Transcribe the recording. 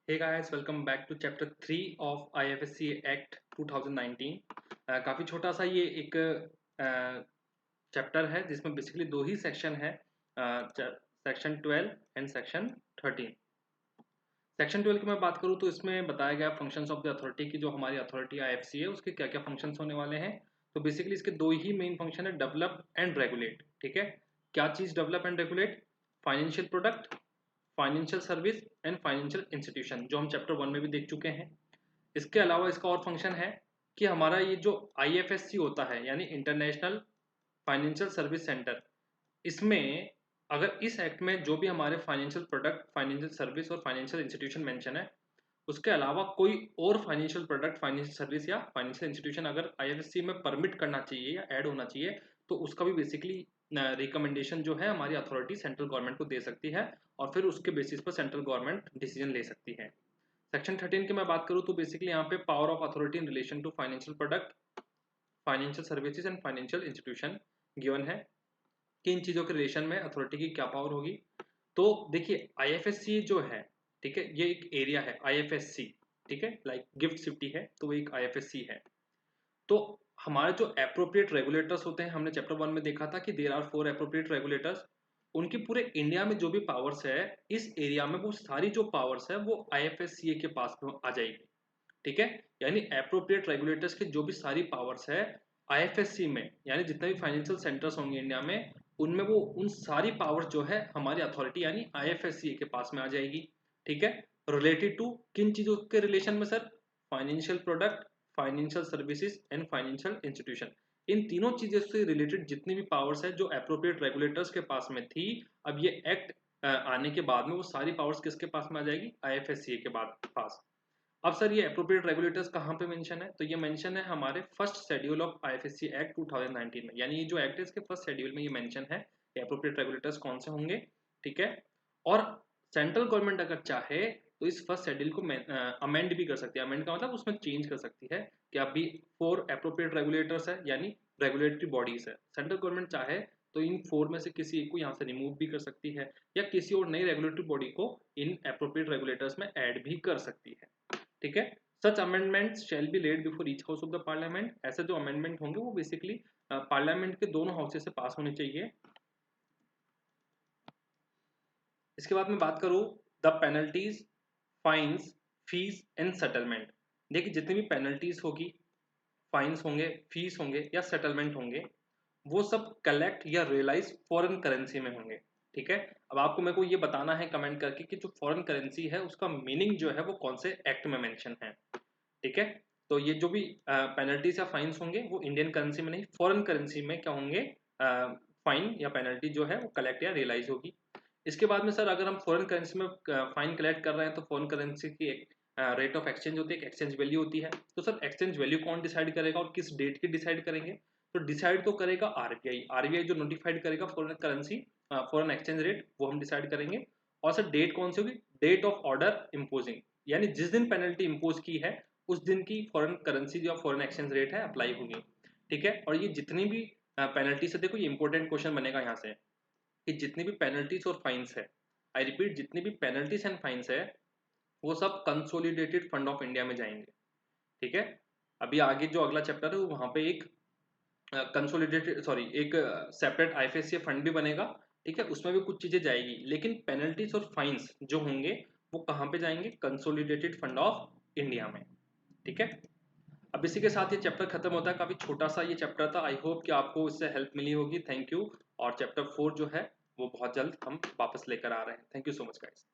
Hey guys, welcome back to chapter 3 of IFSC Act 2019। काफ़ी छोटा सा ये एक चैप्टर है जिसमें बेसिकली दो ही सेक्शन है, सेक्शन 12 एंड सेक्शन 13। सेक्शन 12 की मैं बात करूँ तो इसमें बताया गया फंक्शंस ऑफ द अथॉरिटी की, जो हमारी अथॉरिटी IFSC है उसके क्या क्या फंक्शंस होने वाले हैं। तो बेसिकली इसके दो ही मेन फंक्शन है, डेवलप एंड रेगुलेट। ठीक है, क्या चीज़ develop and regulate? Financial product, financial service and financial institution, जो हम चैप्टर 1 में भी देख चुके हैं। इसके अलावा इसका और फंक्शन है कि हमारा ये जो IFSC होता है यानी इंटरनेशनल फाइनेंशियल सर्विस सेंटर, इसमें अगर इस एक्ट में जो भी हमारे फाइनेंशियल प्रोडक्ट, फाइनेंशियल सर्विस और फाइनेंशियल इंस्टीट्यूशन मेंशन है, उसके अलावा कोई और फाइनेंशियल प्रोडक्ट, फाइनेंशियल सर्विस या फाइनेंशियल इंस्टीट्यूशन अगर IFSC में परमिट करना चाहिए या ऐड होना चाहिए, तो उसका भी बेसिकली रिकमेंडेशन जो है हमारी अथॉरिटी सेंट्रल गवर्नमेंट को दे सकती है और फिर उसके बेसिस पर सेंट्रल गवर्नमेंट डिसीजन ले सकती है। सेक्शन 13 की मैं बात करूँ तो बेसिकली यहाँ पे power of authority in relation to financial product, financial services and financial institution given है कि इन चीज़ों के रिलेशन में अथॉरिटी की क्या पावर होगी। तो देखिए IFSC जो है, ठीक है, ये एक एरिया है IFSC, ठीक है, लाइक गिफ्ट सिटी है तो वो एक IFSC है। तो हमारे जो एप्रोप्रिएट रेगुलेटर्स होते हैं, हमने चैप्टर 1 में देखा था कि देयर आर 4 एप्रोप्रिएट रेगुलेटर्स। उनकी पूरे इंडिया में जो भी पावर्स है, इस एरिया में वो सारी जो पावर्स है वो IFSCA के पास में आ जाएगी। ठीक है, यानी एप्रोप्रिएट रेगुलेटर्स के जो भी सारी पावर्स है IFSC में, यानी जितने भी फाइनेंशियल सेंटर्स होंगे इंडिया में, उनमें वो उन सारी पावर्स जो है हमारी अथॉरिटी यानी IFSCA के पास में आ जाएगी। ठीक है, रिलेटेड टू किन चीजों के रिलेशन में sir? Financial product, financial services and financial institution. इन तीनों चीजों से रिलेटेड जितनी भी पावर्स है जो एप्रोप्रिएट रेगुलेटर्स के पास में थी, अब ये एक्ट आने के बाद में वो सारी पावर्स किसके पास में आ जाएगी? IFSCA के पास। अब सर ये एप्रोप्रिएट रेगुलेटर्स कहाँ पे मेंशन है? तो ये मेंशन है हमारे first schedule of IFSC act 2019 में, यानी ये जो एक्ट है इसके फर्स्ट शेड्यूल में ये मेंशन है कि एप्रोप्रिएट रेगुलेटर्स कौन से होंगे। ठीक है, और सेंट्रल गवर्नमेंट अगर चाहे तो इस फर्स्ट शेड्यूल को अमेंड भी कर सकती है। अमेंड का मतलब उसमें चेंज कर सकती है कि अभी 4 एप्रोप्रिएट रेगुलेटर्स है यानी रेगुलेटरी बॉडीज है, सेंट्रल गवर्नमेंट चाहे तो इन 4 में से किसी एक को यहाँ से रिमूव भी कर सकती है या किसी और नई रेगुलेटरी बॉडी को इन एप्रोप्रिएट रेगुलेटर्स में ऐड भी कर सकती है। ठीक है, such amendments shall be laid before each house of the parliament. ऐसे जो अमेंडमेंट होंगे वो बेसिकली पार्लियामेंट के दोनों हाउसेस से पास होने चाहिए। इसके बाद में बात करूं the penalties, fines, fees and settlement. देखिए जितनी भी पेनल्टीज होगी, फाइन्स होंगे, फीस होंगे या सेटलमेंट होंगे, वो सब कलेक्ट या रियलाइज फॉरेन करेंसी में होंगे। ठीक है, अब आपको मेरे को ये बताना है कमेंट करके कि जो फॉरेन करेंसी है उसका मीनिंग जो है वो कौन से एक्ट में मेंशन है। ठीक है, तो ये जो भी पेनल्टीज या फाइन्स होंगे वो इंडियन करेंसी में नहीं, फॉरेन करेंसी में क्या होंगे? फाइन या पेनल्टी जो है वो कलेक्ट या रियलाइज होगी। इसके बाद में सर अगर हम फॉरेन करेंसी में फाइन कलेक्ट कर रहे हैं तो फॉरेन करेंसी की एक रेट ऑफ एक्सचेंज होती है, एक एक्सचेंज वैल्यू होती है। तो सर एक्सचेंज वैल्यू कौन डिसाइड करेगा और किस डेट की डिसाइड करेंगे? तो डिसाइड तो करेगा आरबीआई। आरबीआई जो नोटिफाइड करेगा foreign currency, foreign exchange rate, वो हम डिसाइड करेंगे। और सर डेट कौन सी होगी? डेट ऑफ ऑर्डर इम्पोजिंग, यानी जिस दिन पेनल्टी इम्पोज की है उस दिन की फॉरेन करेंसी जो फॉरेन एक्सचेंज रेट है अप्लाई होगी। ठीक है, और ये जितनी भी पेनल्टी से, देखो ये इंपॉर्टेंट क्वेश्चन बनेगा यहाँ से कि जितनी भी पेनल्टीज और फाइन्स है, आई रिपीट, जितनी भी पेनल्टीज एंड फाइन्स है वो सब कंसोलिडेटेड फंड ऑफ इंडिया में जाएंगे। ठीक है, अभी आगे जो अगला चैप्टर है वहां पे एक कंसोलिडेटेड सॉरी एक सेपरेट IFSC फंड भी बनेगा। ठीक है, उसमें भी कुछ चीजें जाएगी, लेकिन पेनल्टीज और फाइन्स जो होंगे वो कहाँ पे जाएंगे? कंसोलिडेटेड फंड ऑफ इंडिया में। ठीक है, अब इसी के साथ ये चैप्टर खत्म होता है। काफी छोटा सा ये चैप्टर था, आई होप कि आपको इससे हेल्प मिली होगी। Thank you. और चैप्टर 4 जो है वो बहुत जल्द हम वापस लेकर आ रहे हैं। Thank you so much guys.